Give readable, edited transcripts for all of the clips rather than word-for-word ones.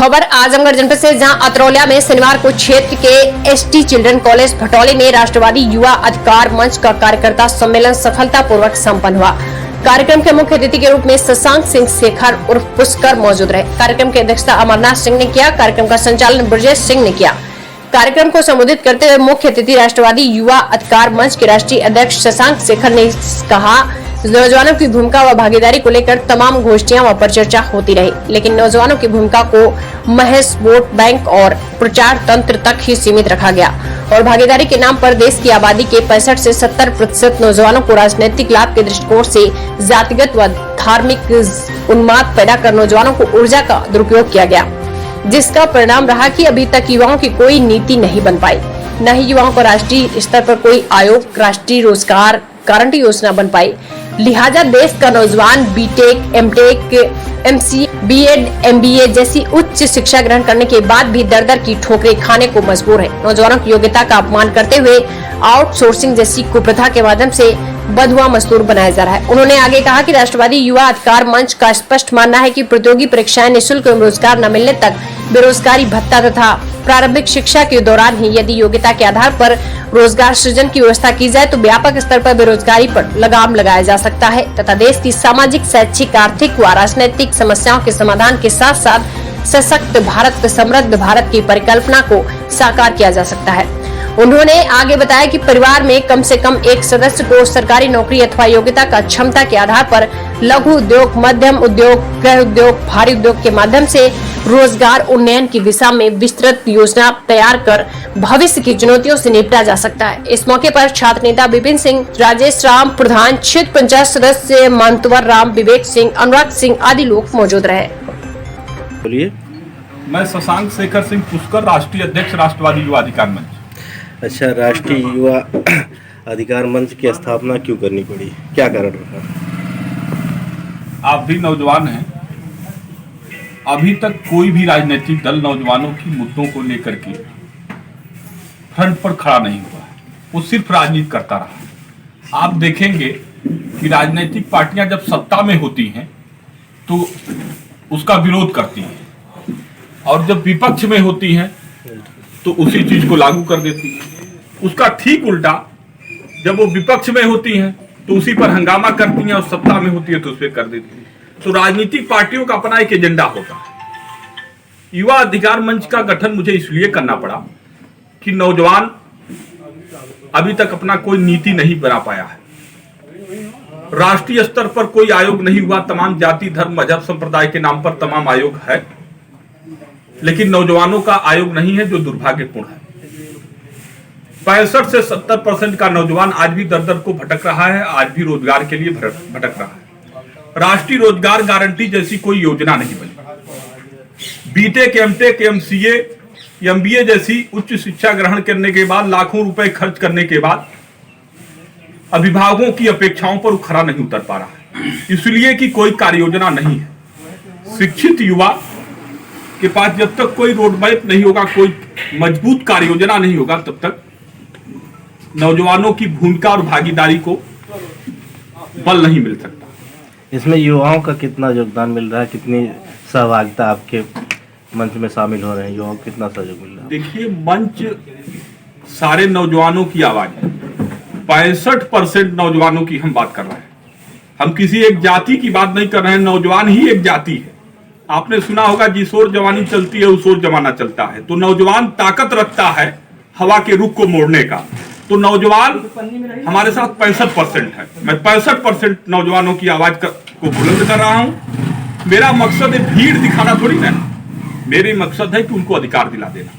खबर आजमगढ़ जनपद से, जहां अतरौलिया में शनिवार को क्षेत्र के एसटी चिल्ड्रन कॉलेज भटौली में राष्ट्रवादी युवा अधिकार मंच का कार्यकर्ता सम्मेलन सफलतापूर्वक संपन्न हुआ। कार्यक्रम के मुख्य अतिथि के रूप में शशांक सिंह शेखर उर्फ पुष्कर मौजूद रहे। कार्यक्रम की अध्यक्षता अमरनाथ सिंह ने किया। कार्यक्रम का संचालन ब्रजेश सिंह ने किया। कार्यक्रम को संबोधित करते हुए मुख्य अतिथि राष्ट्रवादी युवा अधिकार मंच के राष्ट्रीय अध्यक्ष शशांक शेखर ने कहा, नौजवानों की भूमिका व भागीदारी को लेकर तमाम गोष्ठियां व परिचर्चा होती रही, लेकिन नौजवानों की भूमिका को महज वोट बैंक और प्रचार तंत्र तक ही सीमित रखा गया और भागीदारी के नाम पर देश की आबादी के 65 से 70% नौजवानों को राजनीतिक लाभ के दृष्टिकोण से जातिगत व धार्मिक उन्माद पैदा कर नौजवानों को ऊर्जा का दुरुपयोग किया गया, जिसका परिणाम रहा कि अभी तक युवाओं की कोई नीति नहीं बन पाई, न ही युवाओं को राष्ट्रीय स्तर पर कोई आयोग, राष्ट्रीय रोजगार गारंटी योजना बन पाई। लिहाजा देश का नौजवान BTech, MTech, MCA, BEd, MBA जैसी उच्च शिक्षा ग्रहण करने के बाद भी दर-दर की ठोकरें खाने को मजबूर है। नौजवानों की योग्यता का अपमान करते हुए आउटसोर्सिंग जैसी कुप्रथा के माध्यम से बंधुआ मजदूर बनाया जा रहा है। उन्होंने आगे कहा कि राष्ट्रवादी युवा अधिकार मंच का स्पष्ट मानना है कि प्रतियोगी परीक्षाएं निःशुल्क रोजगार न मिलने तक बेरोजगारी भत्ता तथा प्रारंभिक शिक्षा के दौरान ही यदि योग्यता के आधार पर रोजगार सृजन की व्यवस्था की जाए तो व्यापक स्तर पर बेरोजगारी पर लगाम लगाया जा सकता है तथा देश की सामाजिक, शैक्षिक, आर्थिक व राजनीतिक समस्याओं के समाधान के साथ साथ सशक्त भारत, समृद्ध भारत की परिकल्पना को साकार किया जा सकता है। उन्होंने आगे बताया कि परिवार में कम से कम एक सदस्य को सरकारी नौकरी अथवा योग्यता का क्षमता के आधार पर लघु उद्योग, मध्यम उद्योग, गृह उद्योग, भारी उद्योग के माध्यम से रोजगार उन्नयन की दिशा में विस्तृत योजना तैयार कर भविष्य की चुनौतियों से निपटा जा सकता है। इस मौके पर छात्र नेता विपिन सिंह, राजेश राम प्रधान, क्षेत्र पंचायत सदस्य मानतवर राम, विवेक सिंह, अनुराग सिंह आदि लोग मौजूद रहे। बोलिए। मैं शशांक शेखर सिंह पुष्कर, राष्ट्रीय अध्यक्ष राष्ट्रवादी युवा अधिकार मंच। अच्छा, राष्ट्रीय युवा अधिकार मंच की स्थापना क्यों करनी पड़ी, क्या कारण रहा? आप भी नौजवान हैं, अभी तक कोई भी राजनीतिक दल नौजवानों की मुद्दों को लेकर के फ्रंट पर खड़ा नहीं हुआ, वो सिर्फ राजनीति करता रहा। आप देखेंगे कि राजनीतिक पार्टियां जब सत्ता में होती हैं तो उसका विरोध करती हैं और जब विपक्ष में होती हैं तो उसी चीज को लागू कर देती हैं। उसका ठीक उल्टा, जब वो विपक्ष में होती हैं तो उसी पर हंगामा करती हैं और सत्ता में होती है तो उस पर कर देती हैं। तो राजनीतिक पार्टियों का अपना एक एजेंडा होता है। युवा अधिकार मंच का गठन मुझे इसलिए करना पड़ा कि नौजवान अभी तक अपना कोई नीति नहीं बना पाया है। राष्ट्रीय स्तर पर कोई आयोग नहीं हुआ, तमाम जाति, धर्म, मजहब, संप्रदाय के नाम पर तमाम आयोग है, लेकिन नौजवानों का आयोग नहीं है, जो दुर्भाग्यपूर्ण है। 65 से 70% का नौजवान आज भी दर-दर को भटक रहा है, आज भी रोजगार के लिए भटक रहा है। राष्ट्रीय रोजगार गारंटी जैसी कोई योजना नहीं बनी। बीटेक, एमटेक, एमसीए, एमबीए जैसी उच्च शिक्षा ग्रहण करने के बाद, लाखों रुपए खर्च करने के बाद अभिभावकों की अपेक्षाओं पर खरा नहीं उतर पा रहा है, इसलिए कि कोई कार्य योजना नहीं है। शिक्षित युवा के पास जब तक कोई रोड मैप नहीं होगा, कोई मजबूत कार्य योजना नहीं होगा, तब तक नौजवानों की भूमिका और भागीदारी को बल नहीं मिल सकता। इसमें युवाओं का कितना योगदान मिल रहा है, कितनी सहभागिता आपके मंच में शामिल हो रहे हैं, युवाओं को कितना सहयोग मिल रहा है? देखिए, मंच सारे नौजवानों की आवाज है। 65% नौजवानों की हम बात कर रहे हैं। हम किसी एक जाति की बात नहीं कर रहे हैं, नौजवान ही एक जाति है। आपने सुना होगा, जिस ओर जवानी चलती है उस ओर जमाना चलता है। तो नौजवान ताकत रखता है हवा के रुख को मोड़ने का। तो नौजवान हमारे साथ 65% है। मैं 65% नौजवानों की आवाज को बुलंद कर रहा हूं। मेरा मकसद है भीड़ दिखाना थोड़ी ना, मेरी मकसद है कि उनको अधिकार दिला देना।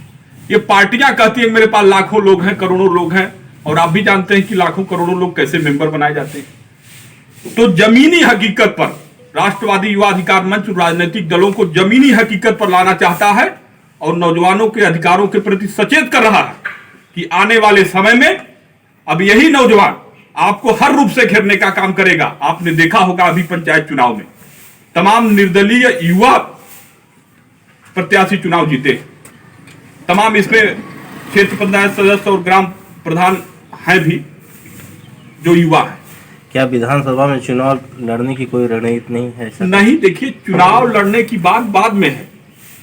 ये पार्टियां कहती है मेरे पास लाखों लोग हैं, करोड़ों लोग हैं, और आप भी जानते हैं कि लाखों करोड़ों लोग कैसे मेंबर बनाए जाते हैं। तो जमीनी हकीकत पर राष्ट्रवादी युवा अधिकार मंच राजनीतिक दलों को जमीनी हकीकत पर लाना चाहता है और नौजवानों के अधिकारों के प्रति सचेत कर रहा है कि आने वाले समय में अब यही नौजवान आपको हर रूप से घेरने का काम करेगा। आपने देखा होगा अभी पंचायत चुनाव में तमाम निर्दलीय युवा प्रत्याशी चुनाव जीते, तमाम इसमें क्षेत्र पंचायत सदस्य और ग्राम प्रधान हैं भी जो युवा है। क्या विधानसभा में चुनाव लड़ने की कोई रणनीति नहीं है? नहीं, देखिए, चुनाव लड़ने की बात बाद में है।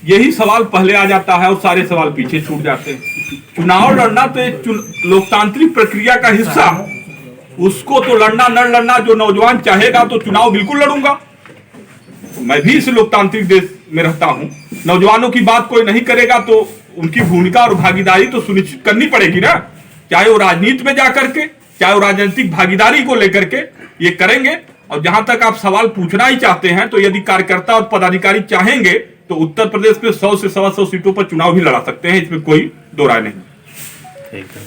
यही सवाल पहले आ जाता है और सारे सवाल पीछे छूट जाते हैं। चुनाव लड़ना तो एक लोकतांत्रिक प्रक्रिया का हिस्सा है, उसको तो लड़ना न लड़ना, जो नौजवान चाहेगा तो चुनाव बिल्कुल लड़ूंगा। मैं भी इस लोकतांत्रिक देश में रहता हूं। नौजवानों की बात कोई नहीं करेगा तो उनकी भूमिका और भागीदारी तो सुनिश्चित करनी पड़ेगी ना, चाहे वो राजनीति में जाकर के, चाहे वो राजनीतिक भागीदारी को लेकर के ये करेंगे। और जहां तक आप सवाल पूछना ही चाहते हैं, तो यदि कार्यकर्ता और पदाधिकारी चाहेंगे तो उत्तर प्रदेश में 100 से 125 सीटों पर चुनाव भी लड़ा सकते हैं, इसमें कोई दो राय नहीं। ठीक है।